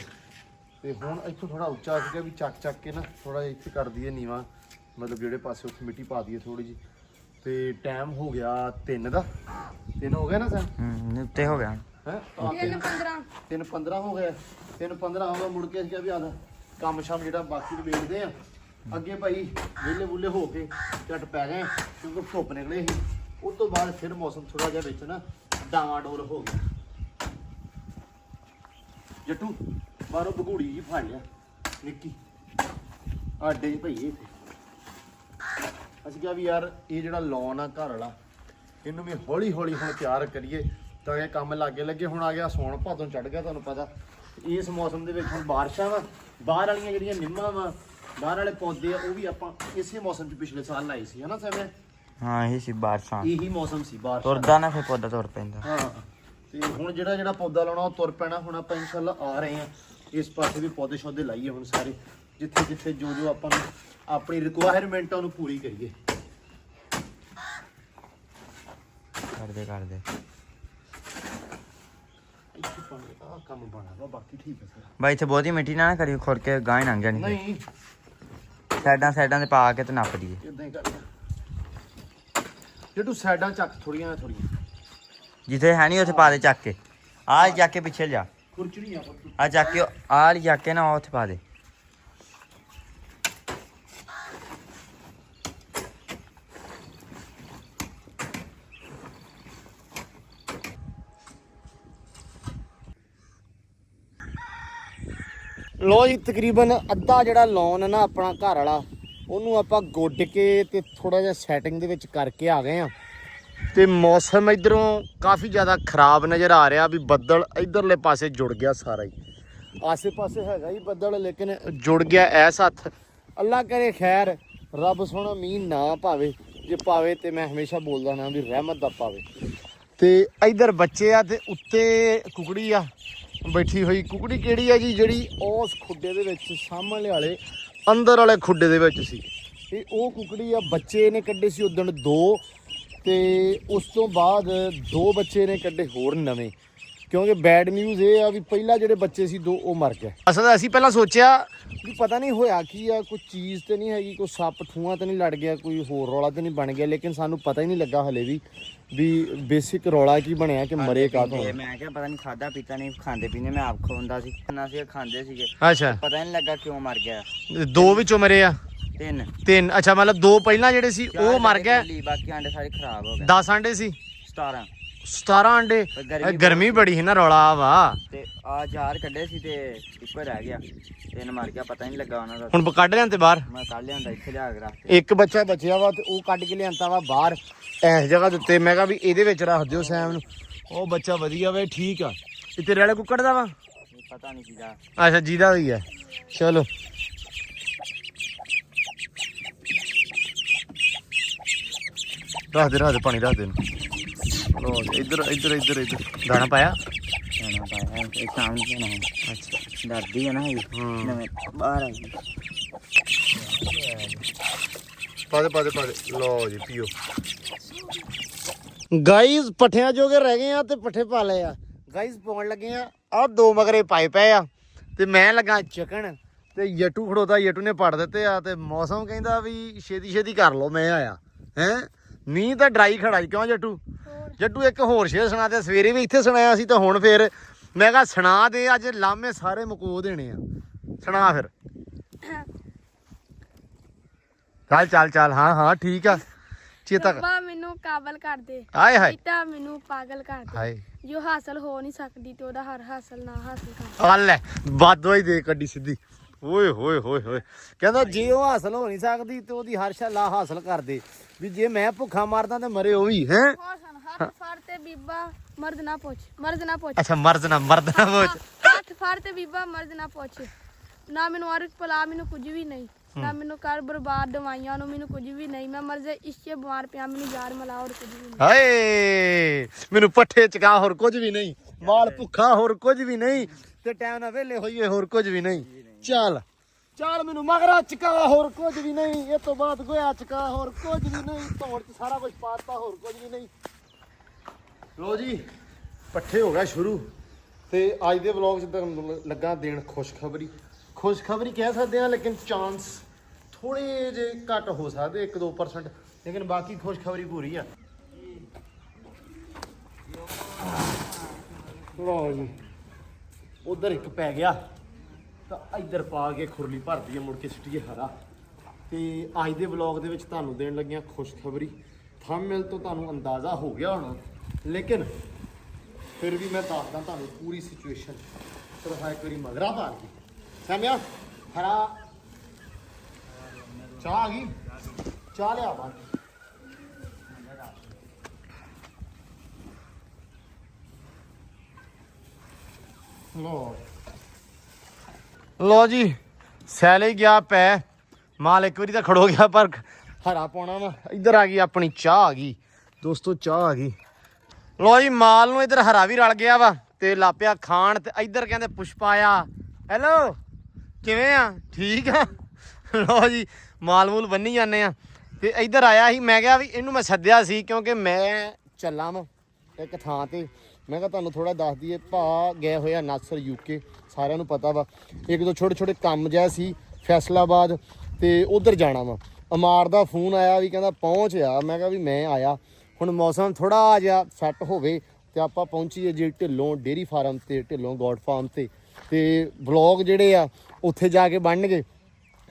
ਤੇ ਹੁਣ ਇੱਥੋਂ ਥੋੜਾ ਉੱਚਾ ਸੀਗਾ ਵੀ ਚੱਕ ਕੇ ਨਾ ਥੋੜਾ ਜਿਹਾ ਇੱਥੇ ਕਰ ਦਈਏ ਨੀਵਾਂ, ਮਤਲਬ ਜਿਹੜੇ ਪਾਸੇ ਉੱਥੇ ਮਿੱਟੀ ਪਾ ਦਈਏ ਥੋੜੀ ਜਿਹੀ। ਤੇ ਟਾਈਮ ਹੋ ਗਿਆ 3 ਦਾ, 3 ਹੋ ਗਿਆ ਨਾ ਸਰ? ਉੱਤੇ ਹੋ ਗਿਆ ਹੈ 3:15 3:15 ਹੋ ਗਿਆ, 3:15 ਹੋ ਗਿਆ। ਮੁੜ ਕੇ ਅਸੀਂ ਕਿਹਾ ਵੀ ਆਦਾ ਕੰਮ ਸ਼ਾਮ ਜਿਹੜਾ ਬਾਕੀ ਦੇ ਵੇਖਦੇ ਆ ਅੱਗੇ ਭਾਈ, ਵਿਹਲੇ ਵੁੱਲੇ ਹੋ ਕੇ ਝਟ ਪੈ ਗਏ ਕਿਉਂਕਿ ਧੁੱਪ ਨਿਕਲੇ ਸੀ। ਉਸ ਤੋਂ ਬਾਅਦ ਫਿਰ ਮੌਸਮ ਥੋੜਾ ਜਿਹਾ ਵਿੱਚ ਨਾ ਡਾਵਾਡੋਲ ਹੋ ਗਿਆ। ਜੱਟੂ ਬਾਹਰੋਂ ਭਗੂੜੀ ਜੀ ਫੜ ਲਿਆ ਨਿੱਕੀ ਆਡੇ ਭਈਏ, ਅਸੀਂ ਕਿਹਾ ਵੀ ਯਾਰ ਇਹ ਜਿਹੜਾ ਲੌਨ ਆ ਘਰ ਵਾਲਾ, ਇਹਨੂੰ ਵੀ ਹੌਲੀ ਹੌਲੀ ਹੁਣ ਤਿਆਰ ਕਰੀਏ ਤਾਂ ਇਹ ਕੰਮ ਲਾਗੇ ਲੱਗੇ। ਹੁਣ ਆ ਗਿਆ ਸੌਣ ਭਾਦੋਂ ਚੜ ਗਿਆ, ਤੁਹਾਨੂੰ ਪਤਾ ਇਸ ਮੌਸਮ ਦੇ ਵਿੱਚ ਹੁਣ ਬਾਰਿਸ਼ਾਂ ਵਾ, ਬਾਹਰ ਵਾਲੀਆਂ ਜਿਹੜੀਆਂ ਨਿੰਮਾਂ ਵਾ, ਬਾਹਰ ਵਾਲੇ ਪੌਦੇ ਆ, ਉਹ ਵੀ ਆਪਾਂ ਇਸੇ ਮੌਸਮ 'ਚ ਪਿਛਲੇ ਸਾਲ ਲਾਏ ਸੀ, ਹਨਾ ਸਮੇਂ? ਹਾਂ ਇਹ ਸੀ ਬਾਰਿਸ਼ਾਂ, ਇਹੀ ਮੌਸਮ ਸੀ ਬਾਰਿਸ਼ ਤੁਰਦਾ ਨਾ ਫਿਰ ਪੌਦਾ ਤੁਰ ਪੈਂਦਾ। ਹਾਂ, ਤੇ ਹੁਣ ਜਿਹੜਾ ਪੌਦਾ ਲਾਉਣਾ ਉਹ ਤੁਰ ਪੈਣਾ। ਹੁਣ ਆਪਾਂ ਇਨਸ਼ਾਅੱਲਾ ਆ ਰਹੇ ਹਾਂ ਇਸ ਪਾਸੇ ਵੀ ਪੌਦੇ ਸ਼ੌਦੇ ਲਾਈਏ ਹੁਣ ਸਾਰੇ, ਜਿੱਥੇ ਜਿੱਥੇ ਜੋ ਆਪਾਂ ਨੂੰ ਆਪਣੀ ਰਿਕੁਆਇਰਮੈਂਟ ਉਹਨੂੰ ਪੂਰੀ ਕਰੀਏ। ਕਰਦੇ ਇੱਥੇ ਪਾਣੀ ਆ ਕੰਮ ਬਣਾ ਵਾ, ਬਾਕੀ ਠੀਕ ਹੈ ਸਰ। ਬਾਈ ਇੱਥੇ ਬਹੁਤੀ ਮਿੱਟੀ ਨਾ ਕਰਿਓ, ਖੁਰ ਕੇ ਗਾਂ ਹੀ ਲੰਘ ਜਾਣੀ। ਨਹੀਂ ਸਾਈਡਾਂ ਤੇ ਪਾ ਕੇ ਤੇ ਨੱਪ ਦਈਏ। ਇਦਾਂ ਹੀ ਕਰਦਾ ਜੇ ਤੂੰ ਸਾਈਡਾਂ ਚੱਕ ਥੋੜੀਆਂ ਜਿੱਥੇ ਹੈ ਨਹੀਂ ਉੱਥੇ ਪਾ ਦੇ ਚੱਕ ਕੇ, ਆਹ ਚੱਕ ਕੇ ਪਿੱਛੇ ਜਾ, ਖੁਰਚਣੀਆਂ ਆ ਚੱਕ ਕੇ ਆਹ ਵਾਲੀ ਚੱਕ ਕੇ ਨਾ ਉੱਥੇ ਪਾ ਦੇ। ਲੋ ਜੀ, ਤਕਰੀਬਨ ਅੱਧਾ ਜਿਹੜਾ ਲੌਨ ਨਾ ਆਪਣਾ ਘਰ ਵਾਲਾ, ਉਹਨੂੰ ਆਪਾਂ ਗੁੱਡ ਕੇ ਤੇ ਥੋੜਾ ਜਿਹਾ ਸੈਟਿੰਗ ਦੇ ਵਿੱਚ ਕਰਕੇ ਆ ਗਏ ਆ। ਤੇ ਮੌਸਮ ਇਧਰੋਂ ਕਾਫੀ ਜ਼ਿਆਦਾ ਖਰਾਬ ਨਜ਼ਰ ਆ ਰਿਹਾ ਵੀ ਬੱਦਲ ਇਧਰਲੇ ਪਾਸੇ ਜੁੜ ਗਿਆ ਸਾਰਾ ਹੀ, ਆਸੇ ਪਾਸੇ ਹੈਗਾ ਹੀ ਬੱਦਲ ਲੇਕਿਨ ਜੁੜ ਗਿਆ ਐਸ ਹੱਥ। ਅੱਲਾ ਕਰੇ ਖੈਰ, ਰੱਬ ਸੋਹਣਾ ਮੀਂਹ ਨਾ ਪਾਵੇ, ਜੇ ਪਾਵੇ ਤੇ ਮੈਂ ਹਮੇਸ਼ਾ ਬੋਲਦਾ ਨਾ ਵੀ ਰਹਿਮਤ ਦਾ ਪਾਵੇ। ਤੇ ਇਧਰ ਬੱਚੇ ਆ ਤੇ ਉੱਤੇ ਕੁਕੜੀ ਆ ਬੈਠੀ ਹੋਈ। ਕੁਕੜੀ ਕਿਹੜੀ ਆ ਜੀ? ਜਿਹੜੀ ਉਸ ਖੁੱਡੇ ਦੇ ਵਿੱਚ ਸਾਹਮਣੇ ਵਾਲੇ ਅੰਦਰ ਵਾਲੇ ਖੁੱਡੇ ਦੇ ਵਿੱਚ ਸੀ, ਇਹ ਉਹ ਕੁਕੜੀ ਆ। ਬੱਚੇ ਨੇ ਕੱਢੇ ਸੀ ਉਦਣ 2, ਤੇ ਉਸ ਤੋਂ ਬਾਅਦ 2 ਬੱਚੇ ਨੇ ਕੱਢੇ ਹੋਰ ਨਵੇਂ, ਕਿਉਂਕਿ ਬੈਡ ਨਿਊਜ਼ ਇਹ ਆ ਵੀ ਪਹਿਲਾਂ ਜਿਹੜੇ ਬੱਚੇ ਸੀ 2 ਉਹ ਮਰ ਗਏ। ਅਸਲ ਅਸੀਂ ਪਹਿਲਾਂ ਸੋਚਿਆ ਵੀ ਪਤਾ ਨਹੀਂ ਹੋਇਆ ਕੀ ਆ, ਕੋਈ ਚੀਜ਼ ਤੇ ਨਹੀਂ ਹੈਗੀ, ਕੋਈ ਸੱਪ ਠੂਆਂ ਤੇ ਨਹੀਂ ਲੜ ਗਿਆ, ਕੋਈ ਹੋਰ ਰੌਲਾ ਤੇ ਨਹੀਂ ਬਣ ਗਿਆ, ਲੇਕਿਨ ਸਾਨੂੰ ਪਤਾ ਹੀ ਨਹੀਂ ਲੱਗਾ ਹਲੇ ਵੀ ਬੇਸਿਕ ਰੌਲਾ ਕੀ ਬਣਿਆ ਕਿ ਮਰੇ ਕਾਹਤੋਂ। ਮੈਂ ਕਿਹਾ ਪਤਾ ਨਹੀਂ ਖਾਦਾ ਪੀਤਾ ਨਹੀਂ, ਖਾਂਦੇ ਪੀਣੇ ਮੈਂ ਆਪ ਖਵਾਉਂਦਾ ਸੀ, ਖਾਂਦੇ ਸੀਗੇ। ਅੱਛਾ, ਪਤਾ ਨਹੀਂ ਲੱਗਾ ਕਿਉਂ ਮਰ ਗਿਆ। 2 ਵਿੱਚੋਂ ਮਰੇ ਆ 3। ਅੱਛਾ, ਮਤਲਬ 2 ਪਹਿਲਾਂ ਜਿਹੜੇ ਸੀ ਉਹ ਮਰ ਗਏ, ਬਾਕੀ ਆਂਡੇ ਸਾਰੇ ਖਰਾਬ ਹੋ ਗਏ। 10 ਆਂਡੇ ਸੀ, 17 ਆਂਡੇ। ਗਰਮੀ ਬੜੀ ਸੀ ਨਾ, ਰੌਲਾ ਵਾ। ਤੇ ਆ 4 ਕੱਢੇ ਸੀ ਤੇ ਇੱਕੋ ਰਹਿ ਗਿਆ, 3 ਮਰ ਗਿਆ, ਪਤਾ ਨਹੀਂ ਲੱਗਾ ਉਹਨਾਂ ਦਾ। ਹੁਣ ਕੱਢ ਲਿਆਂ ਤੇ ਬਾਹਰ ਮੈਂ ਕੱਢ ਲਿਆਂਦਾ ਇੱਥੇ ਲਿਆ ਕੇ ਰੱਖ। ਇੱਕ ਬੱਚਾ ਬਚਿਆ ਵਾ ਤੇ ਉਹ ਕੱਢ ਕੇ ਲਿਆਂਦਾ ਵਾ ਬਾਹਰ ਇਸ ਜਗ੍ਹਾ ਦੇ ਉੱਤੇ। ਮੈਂ ਕਿਹਾ ਵੀ ਇਹਦੇ ਵਿੱਚ ਰੱਖ ਦਿਓ ਸੈਮ ਨੂੰ। ਉਹ ਬੱਚਾ ਵਧੀਆ ਵਾ, ਠੀਕ ਆ। ਇਹ ਤੇਰੇ ਵਾਲੇ ਕੁੱਕੜ ਦਾ ਵਾ? ਪਤਾ ਨਹੀਂ ਕਿਹਦਾ। ਅੱਛਾ, ਜਿਹਦਾ ਵੀ ਹੈ। ਚਲੋ ਰੱਖ ਦੇ ਪਾਣੀ, ਰੱਖ ਦੇ ਇਹਨੂੰ। ਲੋ ਇੱਧਰ ਦਾਣਾ ਪਾਇਆ? ਦਾਣਾ ਪਾਇਆ ਇੱਕ ਸ਼ਾਮ ਨੂੰ ਪਾਉਣਾ। ਅੱਛਾ, ਡਰਦੀ ਹੈ ਨਾ ਇਹ ਨਵੇਂ ਬਾਹਰ ਆ ਗਈ। ਪਾ ਦੇ। ਲੋ ਜੀ, ਪੀਓ। ਗਾਈਜ਼ ਪੱਠਿਆਂ ਜੋਗੇ ਰਹਿ ਗਏ ਆ ਤੇ ਪੱਠੇ ਪਾ ਲਏ ਆ। ਗਾਈਜ਼ ਪਾਉਣ ਲੱਗੇ ਆ, ਆਹ 2 ਮਗਰੇ ਪਾਏ ਪਏ ਆ ਤੇ ਮੈਂ ਲੱਗਾ ਚੱਕਣ ਤੇ ਯਟੂ ਖੜੋਤਾ, ਯਟੂ ਨੇ ਪੜ ਦਿੱਤੇ ਆ। ਤੇ ਮੌਸਮ ਕਹਿੰਦਾ ਵੀ ਛੇਤੀ ਕਰ ਲਓ, ਮੈਂ ਆਇਆ ਹੈ। ਮੀਂਹ ਤਾਂ ਡਰਾਈ ਖੜਾ ਕਿਉਂ ਜੱਟੂ? ਜੱਟੂ ਇੱਕ ਹੋਰ ਸ਼ੇਰ ਸੁਣਾ ਦੇ, ਸਵੇਰੇ ਵੀ ਇੱਥੇ ਸੁਣਾਇਆ ਸੀ ਤਾਂ ਹੁਣ ਫੇਰ ਮੈਂ ਕਿਹਾ ਸੁਣਾ ਦੇ, ਅੱਜ ਲਾਮੇ ਸਾਰੇ ਮੁਕੋ ਦੇਣੇ ਆ। ਸੁਣਾ ਫਿਰ। ਚੱਲ ਹਾਂ ਠੀਕ ਆ। ਚੇਤਾ ਰੱਬਾ ਮੈਨੂੰ ਕਾਬਲ ਕਰ ਦੇ, ਹਾਏ ਤਾਂ ਮੈਨੂੰ ਪਾਗਲ ਕਰ ਦੇ। ਹਾਏ, ਜੋ ਹਾਸਲ ਹੋ ਨਹੀਂ ਸਕਦੀ ਤੇ ਉਹਦਾ ਹਰ ਹਾਸਲ ਨਾ ਹਾਸਲ ਕਰ। ਆ ਲੈ ਬਾਦੋ ਹੀ ਦੇ ਕੱਢੀ ਸਿੱਧੀ। ਓਏ ਹੋਏ ਹੋਏ ਹੋਏ ਕਹਿੰਦਾ ਜੇ ਉਹ ਹਾਸਲ ਹੋ ਨਹੀਂ ਸਕਦੀ ਤੇ ਉਹਦੀ ਹਰ ਸ਼ਾ ਹਾਸਲ ਕਰ ਦੇ ਵੀ ਜੇ ਮੈਂ ਭੁੱਖਾ ਮਰਦਾ ਤੇ ਮਰੇ ਉਹ ਵੀ ਹੈ ਹੱਥ ਫੜ ਤੇ ਬੀਬਾ ਮਰਦ ਨਾ ਪੁੱਛ ਅੱਛਾ ਮਰਦ ਨਾ ਪੁੱਛ ਹੱਥ ਫੜ ਤੇ ਬੀਬਾ ਮਰਦ ਨਾ ਪੁੱਛ ਨਾ ਮੈਨੂੰ ਅਰਕ ਪਲਾ ਮੈਨੂੰ ਕੁਝ ਵੀ ਨਹੀਂ ਨਾ ਮੈਨੂੰ ਕਰ ਬਰਬਾਦ ਦਵਾਈਆਂ ਨੂੰ ਮੈਨੂੰ ਕੁਝ ਵੀ ਨਹੀਂ ਮੈਂ ਮਰਜ਼ੇ ਇਸ਼ਕੇ ਬਿਮਾਰ ਪਿਆ ਮੈਨੂੰ ਯਾਰ ਮਲਾ ਹੋਰ ਕੁਝ ਵੀ ਨਹੀਂ ਹਾਏ ਮੈਨੂੰ ਪੱਠੇ ਚਕਾ ਹੋਰ ਕੁਝ ਵੀ ਨਹੀਂ ਮਾਲ ਭੁੱਖਾ ਹੋਰ ਕੁਝ ਵੀ ਨਹੀਂ ਤੇ ਟਾਈਮ ਨਾਲ ਵਿਹਲੇ ਹੋਈਏ ਹੋਰ ਕੁਝ ਵੀ ਨਹੀਂ ਚੱਲ ਮੈਨੂੰ ਮਗਰਾ ਚਕਾ ਹੋਰ ਕੁਝ ਵੀ ਨਹੀਂ ਇਹ ਤੋਂ ਬਾਅਦ ਗੋਇਆ ਚਕਾ ਹੋਰ ਕੁਝ ਵੀ ਨਹੀਂ ਧੌਣ ਚ ਸਾਰਾ ਕੁਝ ਪਾਤਾ ਹੋਰ ਕੁਝ ਵੀ ਨਹੀਂ ਲੋ ਜੀ ਪੱਠੇ ਹੋ ਗਿਆ ਸ਼ੁਰੂ ਤੇ ਅੱਜ ਦੇ ਵਲੌਗ 'ਚ ਤੁਹਾਨੂੰ ਲੱਗਾ ਦੇਣ ਖੁਸ਼ਖਬਰੀ ਕਹਿ ਸਕਦੇ ਹਾਂ ਲੇਕਿਨ ਚਾਂਸ ਥੋੜੇ ਜੇ ਘੱਟ ਹੋ ਸਕਦੇ 1-2% ਲੇਕਿਨ ਬਾਕੀ ਖੁਸ਼ਖਬਰੀ ਪੂਰੀ ਆ ਲਓ ਜੀ ਉਧਰ ਇੱਕ ਪੈ ਗਿਆ ਤਾਂ ਇੱਧਰ ਪਾ ਕੇ ਖੁਰਲੀ ਭਰਦੀ ਹੈ ਮੁੜ ਕੇ ਸਿੱਟੀਏ ਹਰਾ ਤੇ ਅੱਜ ਦੇ ਵਲੌਗ ਦੇ ਵਿੱਚ ਤੁਹਾਨੂੰ ਦੇਣ ਲੱਗਿਆ ਖੁਸ਼ਖਬਰੀ ਥੰਬਨੇਲ ਤੋਂ ਤੁਹਾਨੂੰ ਅੰਦਾਜ਼ਾ ਹੋ ਗਿਆ ਹੋਣਾ ਲੇਕਿਨ ਫਿਰ ਵੀ ਮੈਂ ਦੱਸਦਾ ਤੁਹਾਨੂੰ ਪੂਰੀ ਸਿਚੁਏਸ਼ਨ ਚਲੋ ਇੱਕ ਵਾਰੀ ਮਗਰਾ ਪਾ ਕੇ ਸਮਝਿਆ ਹਰਾ ਚਾਹ ਆ ਗਈ ਚਾਹ ਲਿਆ ਬਾਅਦ ਲੋ ਜੀ ਸੈਲੇ ਗਿਆ ਪੈ ਮਾਲ ਇੱਕ ਵਾਰੀ ਤਾਂ ਖੜੋ ਗਿਆ ਪਰ ਹਰਾ ਪਾਉਣਾ ਵਾ ਇੱਧਰ ਆ ਗਈ ਆਪਣੀ ਚਾਹ ਆ ਗਈ ਦੋਸਤੋ ਚਾਹ ਆ ਗਈ ਲੋ ਜੀ ਮਾਲ ਨੂੰ ਇੱਧਰ ਹਰਾ ਵੀ ਰਲ ਗਿਆ ਵਾ ਤੇ ਲਾਪਿਆ ਖਾਣ ਤੇ ਇੱਧਰ ਕਹਿੰਦੇ ਪੁਸ਼ਪਾ ਆ ਹੈਲੋ ਕਿਵੇਂ ਆ ਠੀਕ ਆ ਲੋ ਜੀ ਮਾਲ ਮੂਲ ਬੰਨੀ ਜਾਂਦੇ ਆ ਤੇ ਇੱਧਰ ਆਇਆ ਸੀ ਮੈਂ ਕਿਹਾ ਵੀ ਇਹਨੂੰ ਮੈਂ ਸੱਦਿਆ ਸੀ ਕਿਉਂਕਿ ਮੈਂ ਚੱਲਾਂ ਵਾ ਇੱਕ ਥਾਂ ਤੇ ਮੈਂ ਕਿਹਾ ਤੁਹਾਨੂੰ ਥੋੜਾ ਦੱਸ ਦਈਏ ਭਾ ਗਏ ਹੋਏ ਆ ਨਾਸਰ ਯੂਕੇ ਸਾਰਿਆਂ ਨੂੰ ਪਤਾ ਵਾ ਇੱਕ ਦੋ ਛੋਟੇ ਕੰਮ ਜਿਹਾ ਸੀ ਫੈਸਲਾਬਾਦ ਤੇ ਉਧਰ ਜਾਣਾ ਵਾ ਅਮਾਰ ਦਾ ਫੋਨ ਆਇਆ ਵੀ ਕਹਿੰਦਾ ਪਹੁੰਚ ਆ ਮੈਂ ਕਿਹਾ ਵੀ ਮੈਂ ਆਇਆ ਹੁਣ ਮੌਸਮ ਥੋੜਾ ਜਿਹਾ ਸੈੱਟ ਹੋਵੇ ਤੇ ਆਪਾਂ ਪਹੁੰਚੀਏ ਜੀ ਢਿੱਲੋਂ ਡੇਅਰੀ ਫਾਰਮ ਤੇ ਢਿੱਲੋਂ ਗੋਡ ਫਾਰਮ ਤੇ ਵਲੌਗ ਜਿਹੜੇ ਆ ਉੱਥੇ ਜਾ ਕੇ ਬਣਨਗੇ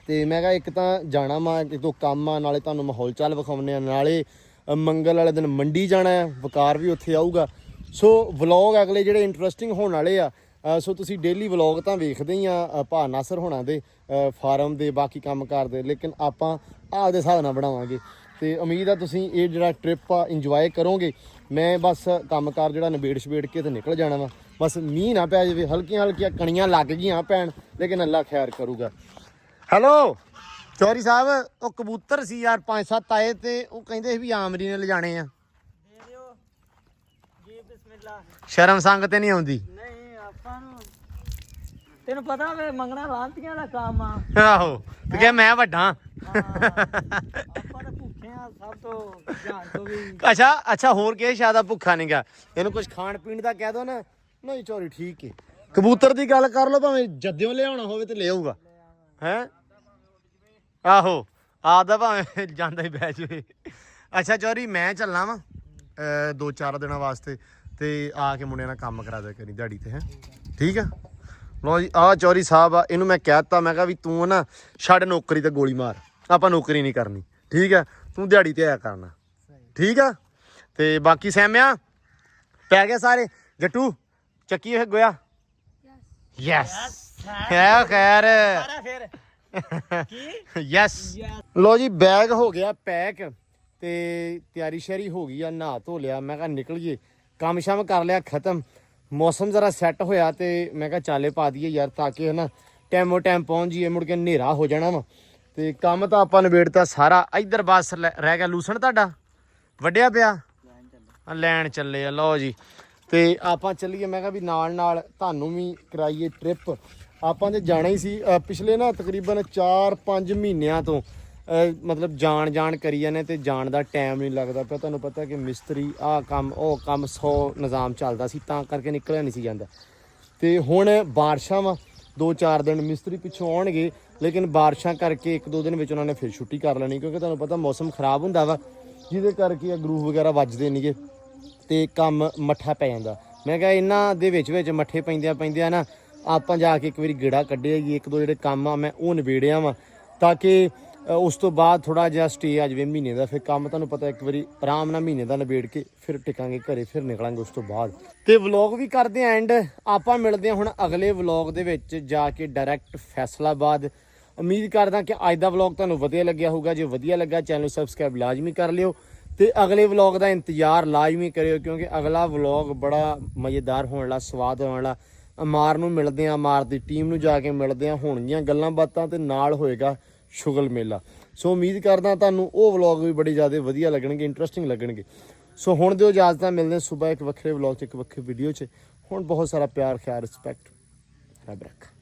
ਤੇ ਮੈਂ ਕਿਹਾ ਇੱਕ ਤਾਂ ਜਾਣਾ ਵਾ ਇੱਕ ਦੋ ਕੰਮ ਆ ਨਾਲੇ ਤੁਹਾਨੂੰ ਮਾਹੌਲ ਚਾਲ ਵਿਖਾਉਂਦੇ ਆ ਨਾਲੇ ਮੰਗਲ ਵਾਲੇ ਦਿਨ ਮੰਡੀ ਜਾਣਾ ਆ ਵਕਾਰ ਵੀ ਉੱਥੇ ਆਊਗਾ ਸੋ ਵਲੌਗ ਅਗਲੇ ਜਿਹੜੇ ਇੰਟਰਸਟਿੰਗ ਹੋਣ ਵਾਲੇ ਆ ਸੋ ਤੁਸੀਂ ਡੇਲੀ ਵਲੌਗ ਤਾਂ ਵੇਖਦੇ ਹੀ ਆ ਭਾ ਨਾਸਰ ਹੋਣਾ ਦੇ ਫਾਰਮ ਦੇ ਬਾਕੀ ਕੰਮ ਕਰਦੇ ਲੇਕਿਨ ਆਪਾਂ ਆਪਦੇ ਹਿਸਾਬ ਨਾਲ ਬਣਾਵਾਂਗੇ ਤੇ ਉਮੀਦ ਆ ਤੁਸੀਂ ਇਹ ਜਿਹੜਾ ਟ੍ਰਿਪ ਆ ਇੰਜੋਏ ਕਰੋਗੇ ਮੈਂ ਬਸ ਕੰਮਕਾਰ ਜਿਹੜਾ ਨਿਬੇੜ ਕੇ ਤੇ ਨਿਕਲ ਜਾਣਾ ਵਾ ਬਸ ਮੀਂਹ ਨਾ ਪੈ ਜਾਵੇ ਹਲਕੀਆਂ ਕਣੀਆਂ ਲੱਗ ਗਈਆਂ ਪੈਣ ਲੇਕਿਨ ਅੱਲਾ ਖੈਰ ਕਰੂਗਾ ਹੈਲੋ ਚੌਰੀ ਸਾਹਿਬ ਉਹ ਕਬੂਤਰ ਸੀ ਯਾਰ 5-7 ਆਏ ਤੇ ਉਹ ਕਹਿੰਦੇ ਸੀ ਵੀ ਆਮਰੀ ਨੇ ਲਿਜਾਣੇ ਆ ਦੇ ਦਿਓ ਜੀ ਬਿਸਮਿਲ੍ਲਾ ਸ਼ਰਮ ਸੰਗ ਤੇ ਨਹੀਂ ਆਉਂਦੀ ਨਹੀਂ ਆਪਾਂ ਨੂੰ ਤੈਨੂੰ ਪਤਾ ਵੇ ਮੰਗਣਾ ਲਾਂਤੀਆਂ ਦਾ ਕੰਮ ਆ ਆਹੋ ਤੇ ਕਿ ਮੈਂ ਵੱਡਾ ਆਪਾਂ ਤਾਂ ਭੁੱਖੇ ਆ ਸਭ ਤੋਂ ਜਾਨ ਤੋਂ ਵੀ ਅੱਛਾ ਹੋਰ ਕੀ ਸ਼ਾਇਦ ਭੁੱਖਾ ਨਹੀਂ ਗਾ ਇਹਨੂੰ ਕੁਝ ਖਾਣ ਪੀਣ ਦਾ ਕਹਿ ਦੋ ਨਾ ਨਹੀਂ ਚੋਰੀ ਠੀਕ ਹੈ ਕਬੂਤਰ ਦੀ ਗੱਲ ਕਰ ਲਓ ਭਾਵੇਂ ਜੱਦਿਓਂ ਲਿਆਉਣਾ ਹੋਵੇ ਤੇ ਲੈ ਆਊਗਾ ਹੈ ਆਹੋ ਆਦਾ ਭਾਵੇਂ ਜਾਂਦਾ ਹੀ ਬਹਿ ਜਾਵੇ ਅੱਛਾ ਚੋਰੀ ਮੈਂ ਚੱਲਾਂ ਵਾ 2-4 ਦਿਨਾਂ ਵਾਸਤੇ ਤੇ ਆ ਕੇ ਮੁੰਡਿਆਂ ਨਾਲ ਕੰਮ ਕਰਾ ਦਿਆ ਕਰੀ ਦਿਹਾੜੀ ਤੇ ਹੈ ਠੀਕ ਆ ਲੋ ਜੀ ਆਹ ਚੌਰੀ ਸਾਹਿਬ ਆ ਇਹਨੂੰ ਮੈਂ ਕਹਿ ਦਿੱਤਾ ਮੈਂ ਕਿਹਾ ਵੀ ਤੂੰ ਨਾ ਛੱਡ ਨੌਕਰੀ ਤੇ ਗੋਲੀ ਮਾਰ ਆਪਾਂ ਨੌਕਰੀ ਨਹੀਂ ਕਰਨੀ ਠੀਕ ਆ ਤੂੰ ਦਿਹਾੜੀ ਤੇ ਆਇਆ ਕਰਨਾ ਠੀਕ ਆ ਤੇ ਬਾਕੀ ਸਹਿਮਿਆ ਪੈ ਗਏ ਸਾਰੇ ਜੱਟੂ ਚੱਕੀ ਇਹ ਗੋਇਆ ਯੈਸ ਹੈ ਖੈਰ ਸਾਰਾ ਫਿਰ ਕੀ ਯੈਸ ਲੋ ਜੀ ਬੈਗ ਹੋ ਗਿਆ ਪੈਕ ਤੇ ਤਿਆਰੀ ਸ਼ੈਰੀ ਹੋ ਗਈ ਆ ਨਹਾ ਧੋ ਲਿਆ ਮੈਂ ਕਿਹਾ ਨਿਕਲੀਏ ਕੰਮ ਸ਼ਾਮ ਕਰ ਲਿਆ ਖਤਮ ਮੌਸਮ ਜ਼ਰਾ ਸੈੱਟ ਹੋਇਆ ਤੇ ਮੈਂ ਕਿਹਾ ਚਾਲੇ ਪਾ ਦਈਏ ਯਾਰ ਤਾਂ ਕਿ ਹਨਾ ਟਾਈਮੋ ਟਾਈਮ ਪਹੁੰਚ ਜਾਈਏ ਮੁੜ ਕੇ ਹਨੇਰਾ ਹੋ ਜਾਣਾ ਵਾ ਤੇ ਕੰਮ ਤਾਂ ਆਪਾਂ ਨਿਬੇੜਤਾ ਸਾਰਾ ਇੱਧਰ ਬਸ ਰਹਿ ਗਿਆ ਲੂਸਣ ਤੁਹਾਡਾ ਵੱਡਿਆ ਪਿਆ ਲੈਣ ਚੱਲੇ ਆ ਲਓ ਜੀ ਤੇ ਆਪਾਂ ਚੱਲੀਏ ਮੈਂ ਕਿਹਾ ਵੀ ਨਾਲ ਤੁਹਾਨੂੰ ਵੀ ਕਰਾਈਏ ਟ੍ਰਿਪ ਆਪਾਂ ਤੇ ਜਾਣਾ ਹੀ ਸੀ ਪਿਛਲੇ ਨਾ ਤਕਰੀਬਨ 4-5 ਮਹੀਨਿਆਂ ਤੋਂ ਮਤਲਬ ਜਾਣ ਕਰੀ ਜਾਂਦੇ ਤੇ ਜਾਣ ਦਾ ਟਾਈਮ ਨਹੀਂ ਲੱਗਦਾ ਪਿਆ ਤੁਹਾਨੂੰ ਪਤਾ ਕਿ ਮਿਸਤਰੀ ਆਹ ਕੰਮ ਉਹ ਕੰਮ 100 ਨਿਜ਼ਾਮ ਚੱਲਦਾ ਸੀ ਤਾਂ ਕਰਕੇ ਨਿਕਲਿਆ ਨਹੀਂ ਸੀ ਜਾਂਦਾ ਤੇ ਹੁਣ ਬਾਰਿਸ਼ਾਂ ਵਾ 2-4 ਦਿਨ ਮਿਸਤਰੀ ਪਿੱਛੋਂ ਆਉਣਗੇ ਲੇਕਿਨ ਬਾਰਿਸ਼ਾਂ ਕਰਕੇ 1-2 ਦਿਨ ਵਿੱਚ ਉਹਨਾਂ ਨੇ ਫਿਰ ਛੁੱਟੀ ਕਰ ਲੈਣੀ ਕਿਉਂਕਿ ਤੁਹਾਨੂੰ ਪਤਾ ਮੌਸਮ ਖਰਾਬ ਹੁੰਦਾ ਵਾ ਜਿਹਦੇ ਕਰਕੇ ਗਰੂਵ ਵਗੈਰਾ ਵੱਜਦੇ ਨਹੀਂਗੇ ਤੇ ਕੰਮ ਮੱਠਾ ਪੈ ਜਾਂਦਾ ਮੈਂ ਕਿਹਾ ਇਹਨਾਂ ਦੇ ਵਿੱਚ ਮੱਠੇ ਪੈਂਦਿਆਂ ਨਾ ਆਪਾਂ ਜਾ ਕੇ ਇੱਕ ਵਾਰੀ ਗੇੜਾ ਕੱਢਿਆਗੀ 1-2 ਜਿਹੜੇ ਕੰਮ ਆ ਮੈਂ ਉਹ ਨਿਬੇੜਿਆ ਵਾ ਤਾਂ ਕਿ ਉਸ ਤੋਂ ਬਾਅਦ ਥੋੜਾ ਜਿਹਾ ਸਟੇ ਆ ਜਾਵੇ ਮਹੀਨੇ ਦਾ, ਫਿਰ ਕੰਮ ਤੁਹਾਨੂੰ ਪਤਾ ਇੱਕ ਵਾਰੀ ਆਰਾਮ ਨਾਲ ਮਹੀਨੇ ਦਾ ਨਿਬੇੜ ਕੇ ਫਿਰ ਟਿਕਾਂਗੇ ਘਰੇ, ਫਿਰ ਨਿਕਲਾਂਗੇ ਉਸ ਤੋਂ ਬਾਅਦ। ਤੇ ਵਲੌਗ ਵੀ ਕਰਦੇ ਆ ਐਂਡ, ਆਪਾਂ ਮਿਲਦੇ ਹਾਂ ਹੁਣ ਅਗਲੇ ਵਲੌਗ ਦੇ ਵਿੱਚ ਜਾ ਕੇ ਡਾਇਰੈਕਟ ਫੈਸਲਾਬਾਦ। ਉਮੀਦ ਕਰਦਾ ਕਿ ਅੱਜ ਦਾ ਵਲੌਗ ਤੁਹਾਨੂੰ ਵਧੀਆ ਲੱਗਿਆ ਹੋਊਗਾ। ਜੇ ਵਧੀਆ ਲੱਗਾ ਚੈਨਲ ਨੂੰ ਸਬਸਕ੍ਰਾਈਬ ਲਾਜ਼ਮੀ ਕਰ ਲਿਓ ਤੇ ਅਗਲੇ ਵਲੌਗ ਦਾ ਇੰਤਜ਼ਾਰ ਲਾਜ਼ਮੀ ਕਰਿਓ, ਕਿਉਂਕਿ ਅਗਲਾ ਵਲੌਗ ਬੜਾ ਮਜ਼ੇਦਾਰ ਹੋਣ ਵਾਲਾ, ਸਵਾਦ ਹੋਣ ਵਾਲਾ। ਅਮਾਰ ਨੂੰ ਮਿਲਦੇ ਆ, ਅਮਾਰ ਦੀ ਟੀਮ ਨੂੰ ਜਾ ਕੇ ਮਿਲਦੇ ਆ, ਹੋਣਗੀਆਂ ਗੱਲਾਂ ਬਾਤਾਂ ਤੇ ਨਾਲ ਹੋਏਗਾ ਸ਼ੁਗਲ ਮੇਲਾ। ਸੋ ਉਮੀਦ ਕਰਦਾ ਤੁਹਾਨੂੰ ਉਹ ਵਲੌਗ ਵੀ ਬੜੇ ਜ਼ਿਆਦਾ ਵਧੀਆ ਲੱਗਣਗੇ, ਇੰਟਰਸਟਿੰਗ ਲੱਗਣਗੇ। ਸੋ ਹੁਣ ਦਿਓ ਇਜਾਜ਼ਤ, ਮਿਲਦੇ ਸੁਬਾ ਇੱਕ ਵੱਖਰੇ ਵਲੌਗ 'ਚ, ਇੱਕ ਵੱਖਰੀ ਵੀਡੀਓ 'ਚ। ਹੁਣ ਬਹੁਤ ਸਾਰਾ ਪਿਆਰ, ਖਿਆਲ, ਰਿਸਪੈਕਟ, ਰੱਬ ਰੱਖਾ।